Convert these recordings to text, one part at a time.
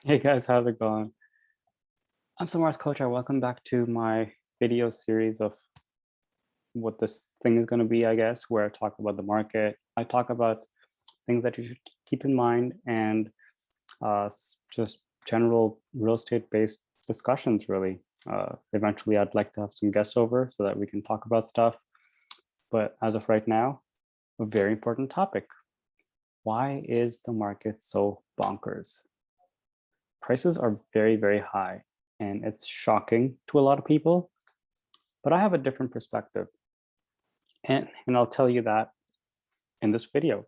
Hey guys, how's it going? I'm Samar's coach. Welcome back to my video series of what this thing is going to be, I guess, where I talk about the market. I talk about things that you should keep in mind and just general real estate based discussions, really. Eventually, I'd like to have some guests over so that we can talk about stuff. But as of right now, a very important topic. Why is the market so bonkers? Prices are very, very high, and it's shocking to a lot of people, but I have a different perspective. And I'll tell you that in this video.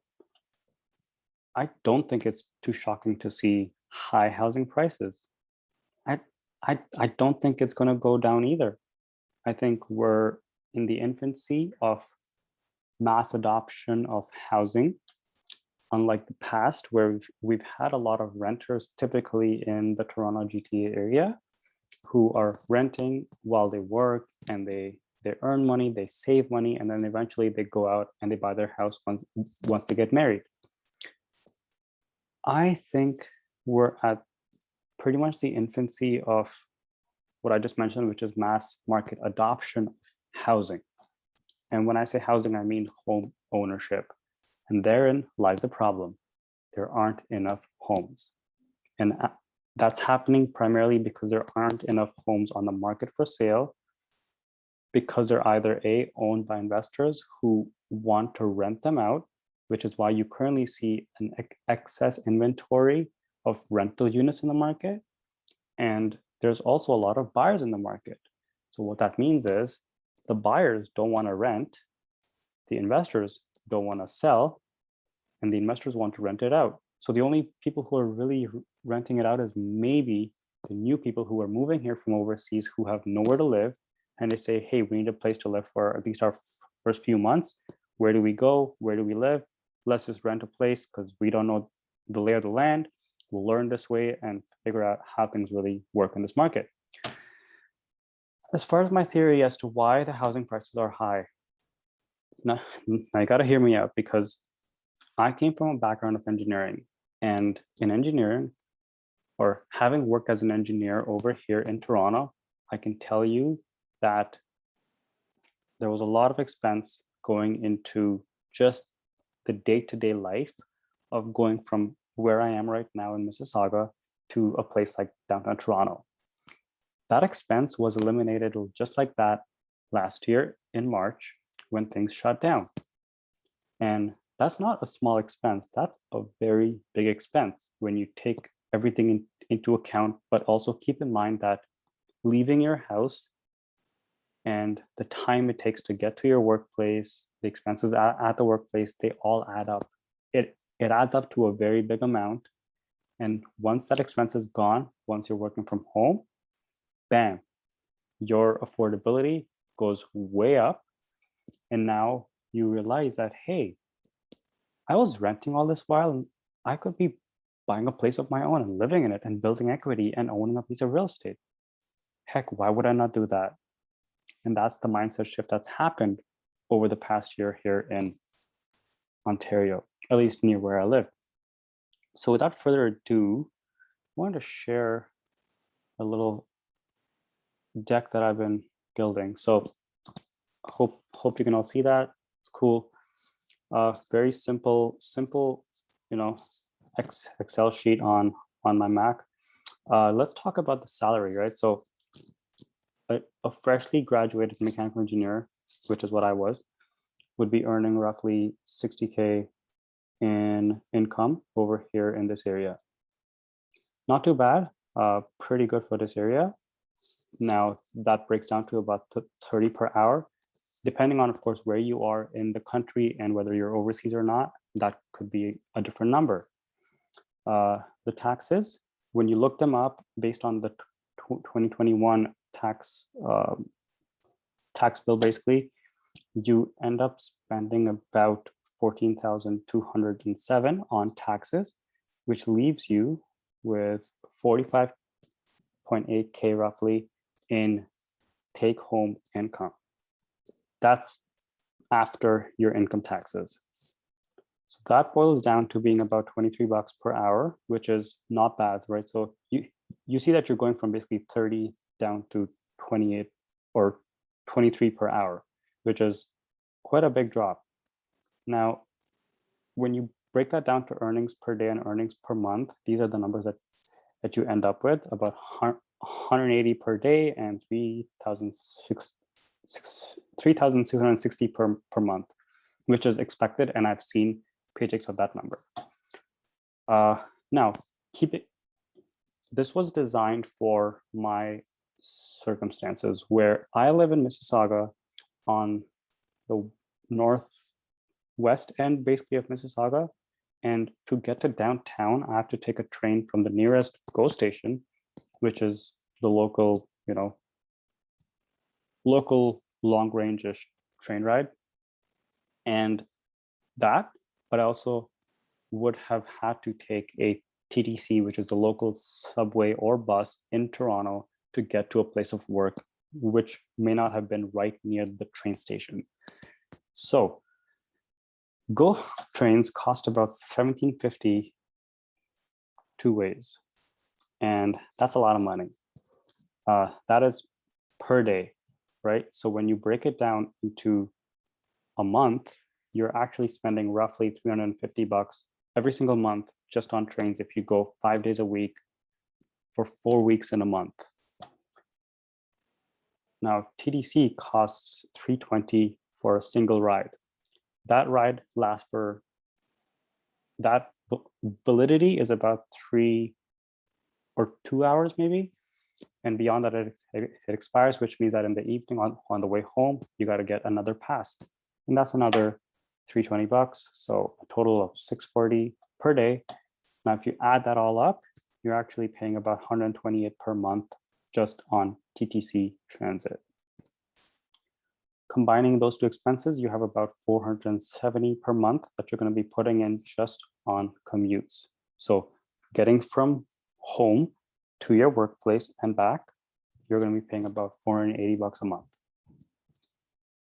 I don't think it's too shocking to see high housing prices. I I don't think it's going to go down either. I think we're in the infancy of mass adoption of housing, unlike the past where we've had a lot of renters, typically in the Toronto GTA area, who are renting while they work and they earn money, they save money, and then eventually they go out and they buy their house once they get married. I think we're at pretty much the infancy of what I just mentioned, which is mass market adoption of housing. And when I say housing, I mean home ownership. And therein lies the problem. There aren't enough homes. And that's happening primarily because there aren't enough homes on the market for sale, because they're either A, owned by investors who want to rent them out, which is why you currently see an excess inventory of rental units in the market. And there's also a lot of buyers in the market. So what that means is the buyers don't want to rent, the investors don't want to sell, and the investors want to rent it out. So the only people who are really renting it out is maybe the new people who are moving here from overseas who have nowhere to live. And they say, hey, we need a place to live for at least our first few months. Where do we go? Where do we live? Let's just rent a place because we don't know the lay of the land. We'll learn this way and figure out how things really work in this market. As far as my theory as to why the housing prices are high, now you got to hear me out, because I came from a background of engineering, and in engineering, or having worked as an engineer over here in Toronto, I can tell you that there was a lot of expense going into just the day-to-day life of going from where I am right now in Mississauga to a place like downtown Toronto. That expense was eliminated just like that last year in March when things shut down. And that's not a small expense. That's a very big expense when you take everything into account, but also keep in mind that leaving your house and the time it takes to get to your workplace, the expenses at the workplace, they all add up. It adds up to a very big amount. And once that expense is gone, once you're working from home, bam, your affordability goes way up. And now you realize that, hey, I was renting all this while, and I could be buying a place of my own and living in it and building equity and owning a piece of real estate. Heck, why would I not do that? And that's the mindset shift that's happened over the past year here in Ontario, at least near where I live. So without further ado, I wanted to share a little deck that I've been building. So hope you can all see that. It's cool. Very simple, you know, Excel sheet on my Mac. Let's talk about the salary, right? So a freshly graduated mechanical engineer, which is what I was, would be earning roughly 60K in income over here in this area. Not too bad, pretty good for this area. Now that breaks down to about 30 per hour, depending on, of course, where you are in the country and whether you're overseas or not. That could be a different number. The taxes, when you look them up based on the 2021 tax bill, basically, you end up spending about 14,207 on taxes, which leaves you with 45.8K roughly in take-home income. That's after your income taxes. So that boils down to being about 23 bucks per hour, which is not bad, right? So you see that you're going from basically 30 down to 28 or 23 per hour, which is quite a big drop. Now, when you break that down to earnings per day and earnings per month, these are the numbers that you end up with, about 180 per day and 3,660 per month, which is expected. And I've seen paychecks of that number. Now, this was designed for my circumstances where I live in Mississauga on the northwest end, basically, of Mississauga. And to get to downtown, I have to take a train from the nearest GO station, which is the local, local long-range-ish train ride. And that, but I also would have had to take a TTC, which is the local subway or bus in Toronto to get to a place of work, which may not have been right near the train station. So GO trains cost about $17.50 two ways, and that's a lot of money. That is per day, right? So when you break it down into a month, you're actually spending roughly 350 bucks every single month just on trains if you go 5 days a week for 4 weeks in a month. Now, TTC costs $320 for a single ride. That ride lasts for, that validity is about 3 or 2 hours maybe. And beyond that, it expires, which means that in the evening on the way home, you got to get another pass. And that's another 320 bucks. So a total of 640 per day. Now, if you add that all up, you're actually paying about 128 per month just on TTC transit. Combining those two expenses, you have about 470 per month that you're going to be putting in just on commutes. So getting from home to your workplace and back, you're going to be paying about 480 bucks a month.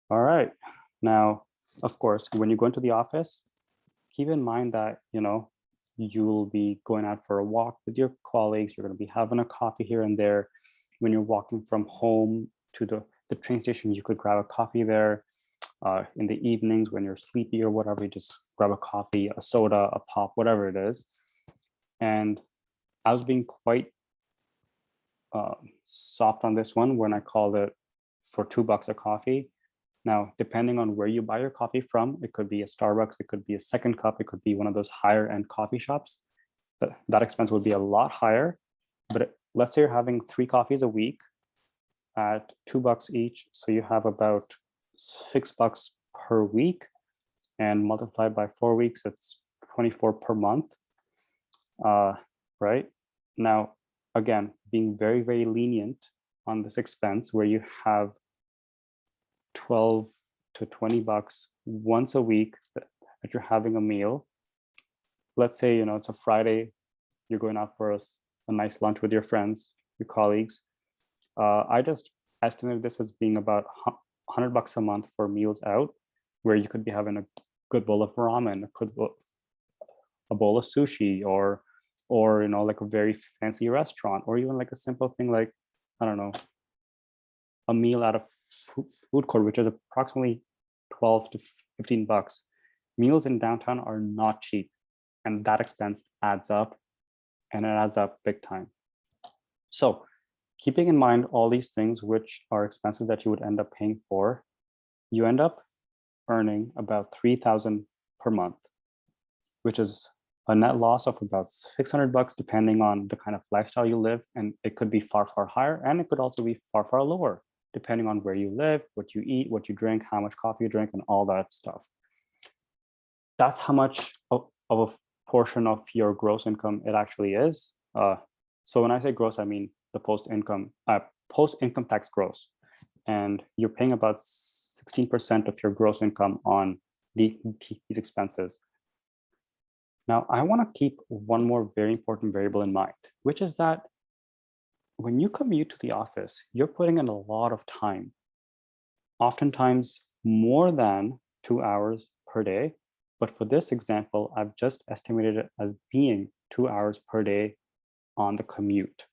All right. Now, of course, when you go into the office, keep in mind that, you'll be going out for a walk with your colleagues. You're going to be having a coffee here and there. When you're walking from home to the train station, you could grab a coffee there. In the evenings when you're sleepy or whatever, you just grab a coffee, a soda, a pop, whatever it is. And I was being quite soft on this one when I called it for $2 a coffee. Now, depending on where you buy your coffee from, it could be a Starbucks, it could be a Second Cup, it could be one of those higher end coffee shops. But that expense would be a lot higher. But let's say you're having 3 coffees a week at $2 each. So you have about $6 per week, and multiplied by 4 weeks, it's 24 per month. Right? Now, again, being very, very lenient on this expense where you have 12 to 20 bucks once a week that you're having a meal. Let's say, it's a Friday, you're going out for a nice lunch with your friends, your colleagues. I just estimated this as being about 100 bucks a month for meals out, where you could be having a good bowl of ramen, a bowl of sushi, or like a very fancy restaurant, or even like a simple thing like, I don't know, a meal at a food court, which is approximately 12 to 15 bucks. Meals in downtown are not cheap, and that expense adds up, and it adds up big time. So keeping in mind all these things, which are expenses that you would end up paying for, you end up earning about 3,000 per month, which is a net loss of about 600 bucks, depending on the kind of lifestyle you live. And it could be far, far higher, and it could also be far, far lower, depending on where you live, what you eat, what you drink, how much coffee you drink, and all that stuff. That's how much of a portion of your gross income it actually is. So when I say gross, I mean the post-income tax gross. And you're paying about 16% of your gross income on these expenses. Now, I want to keep one more very important variable in mind, which is that when you commute to the office, you're putting in a lot of time, oftentimes more than 2 hours per day. But for this example, I've just estimated it as being 2 hours per day on the commute.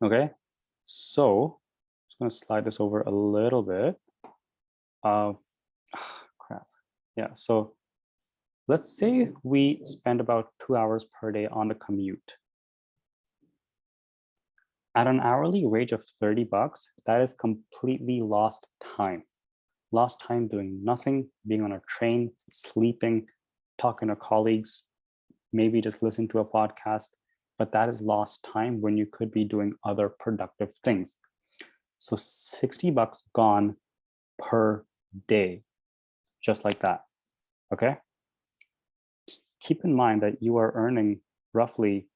Okay, so I'm just going to slide this over a little bit. Crap. Yeah, so let's say we spend about 2 hours per day on the commute. At an hourly wage of $30, that is completely lost time. Lost time doing nothing, being on a train, sleeping, talking to colleagues, maybe just listen to a podcast, but that is lost time when you could be doing other productive things. So $60 gone per day, just like that, okay? Keep in mind that you are earning roughly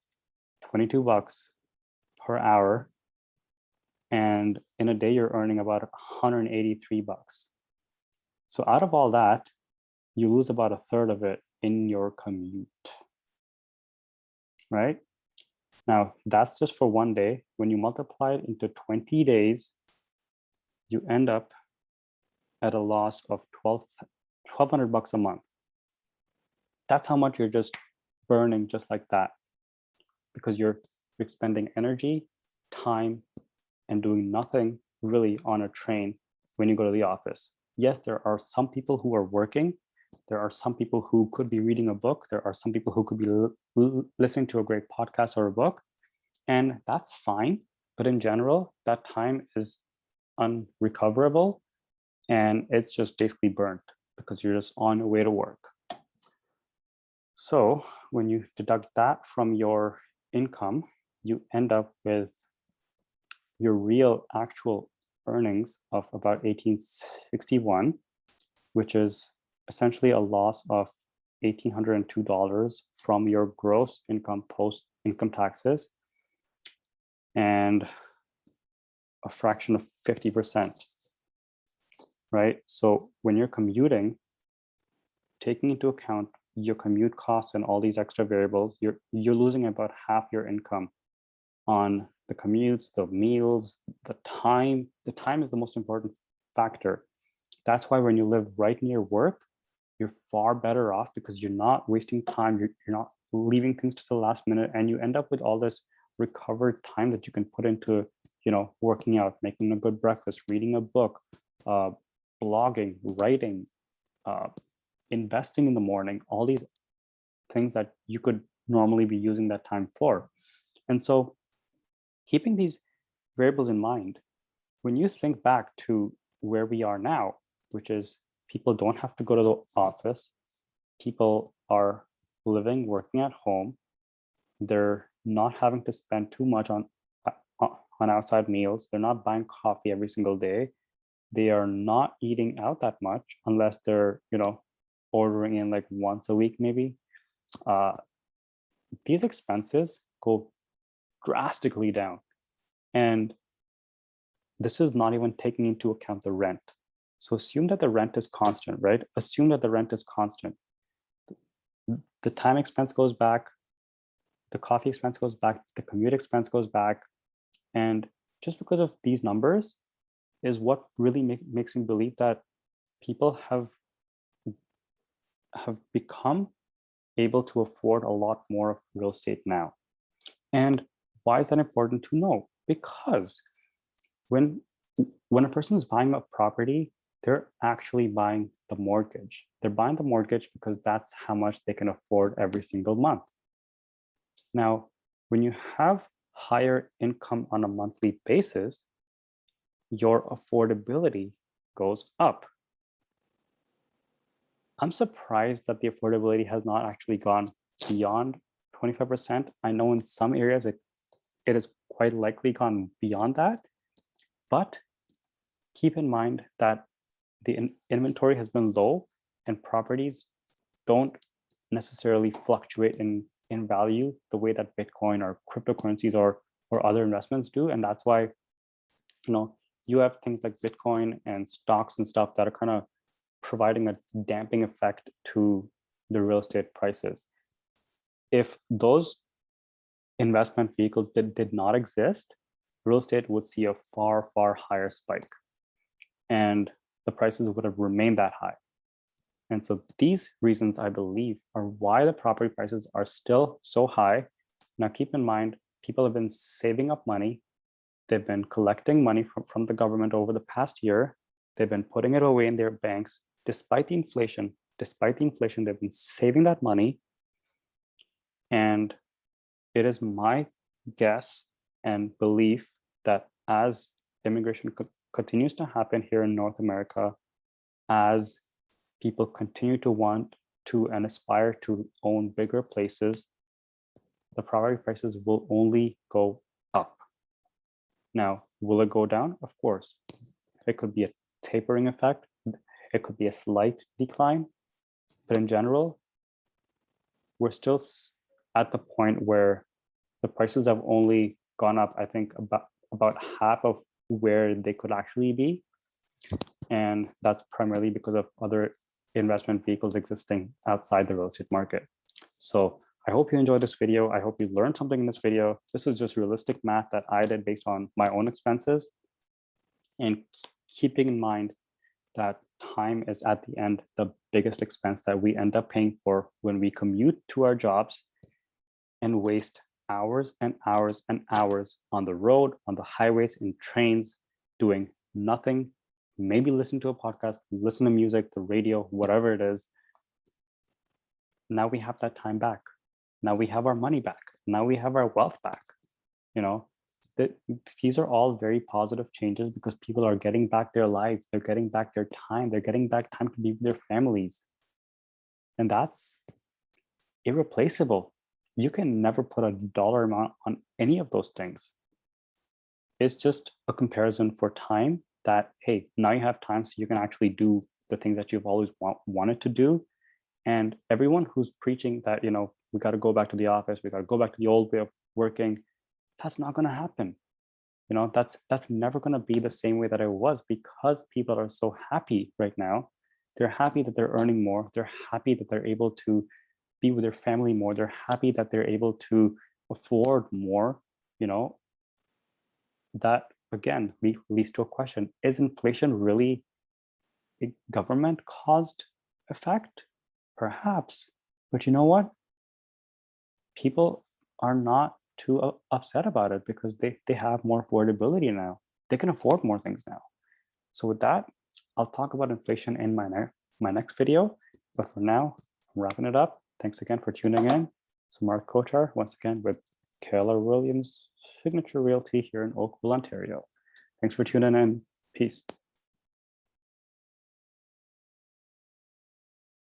22 bucks per hour, and in a day you're earning about 183 bucks. So out of all that, you lose about a third of it in your commute, right? Now, that's just for one day. When you multiply it into 20 days, you end up at a loss of 1,200 bucks a month. That's how much you're just burning just like that, because you're expending energy, time, and doing nothing really on a train when you go to the office. Yes, there are some people who are working. There are some people who could be reading a book. There are some people who could be listening to a great podcast or a book, and that's fine. But in general, that time is unrecoverable, and it's just basically burnt because you're just on your way to work. So when you deduct that from your income, you end up with your real actual earnings of about $1,861, which is essentially a loss of $1,802 from your gross income post income taxes, and a fraction of 50%, right? So when you're commuting, taking into account your commute costs and all these extra variables, you're losing about half your income on the commutes, the meals, the time. The time is the most important factor. That's why when you live right near work, you're far better off because you're not wasting time. You're not leaving things to the last minute, and you end up with all this recovered time that you can put into, working out, making a good breakfast, reading a book, blogging, writing, investing in the morning, all these things that you could normally be using that time for. And so keeping these variables in mind, when you think back to where we are now, which is people don't have to go to the office, people are living, working at home, they're not having to spend too much on outside meals, they're not buying coffee every single day, they are not eating out that much unless they're, ordering in like once a week maybe. These expenses go drastically down. And this is not even taking into account the rent. So assume that the rent is constant, right? Assume that the rent is constant. The time expense goes back, the coffee expense goes back, the commute expense goes back. And just because of these numbers is what really makes me believe that people have become able to afford a lot more of real estate now. And why is that important to know? Because when a person is buying a property, they're actually buying the mortgage. They're buying the mortgage because that's how much they can afford every single month. Now, when you have higher income on a monthly basis, your affordability goes up. I'm surprised that the affordability has not actually gone beyond 25%. I know in some areas it has quite likely gone beyond that, but keep in mind that the inventory has been low and properties don't necessarily fluctuate in value the way that Bitcoin or cryptocurrencies or other investments do. And that's why, you have things like Bitcoin and stocks and stuff that are kind of providing a damping effect to the real estate prices. If those investment vehicles did not exist, real estate would see a far, far higher spike, and the prices would have remained that high. And so these reasons, I believe, are why the property prices are still so high. Now, keep in mind, people have been saving up money. They've been collecting money from the government over the past year. They've been putting it away in their banks. Despite the inflation, they've been saving that money. And it is my guess and belief that as immigration continues to happen here in North America, as people continue to want to and aspire to own bigger places, the property prices will only go up. Now, will it go down? Of course. It could be a tapering effect. It could be a slight decline. But in general, we're still at the point where the prices have only gone up, I think, about half of where they could actually be. And that's primarily because of other investment vehicles existing outside the real estate market. So I hope you enjoyed this video. I hope you learned something in this video. This is just realistic math that I did based on my own expenses. And keeping in mind that time is at the end the biggest expense that we end up paying for when we commute to our jobs and waste hours and hours and hours on the road, on the highways, in trains, doing nothing, maybe listen to a podcast, listen to music, the radio, whatever it is. Now we have that time back. Now we have our money back. Now we have our wealth back. You know, these are all very positive changes because people are getting back their lives. They're getting back their time. They're getting back time to be with their families. And that's irreplaceable. You can never put a dollar amount on any of those things. It's just a comparison for time that, hey, now you have time so you can actually do the things that you've always wanted to do. And everyone who's preaching that, you know, we got to go back to the office, we got to go back to the old way of working, that's not going to happen. You know, that's never going to be the same way that it was because people are so happy right now. They're happy that they're earning more. They're happy that they're able to be with their family more. They're happy that they're able to afford more. You know, that again leads to a question: is inflation really a government-caused effect? Perhaps, but you know what? People are not too upset about it because they have more affordability now. They can afford more things now. So with that, I'll talk about inflation in my next video. But for now, I'm wrapping it up. Thanks again for tuning in. Samarth Kochar, once again with Keller Williams Signature Realty here in Oakville, Ontario. Thanks for tuning in. Peace.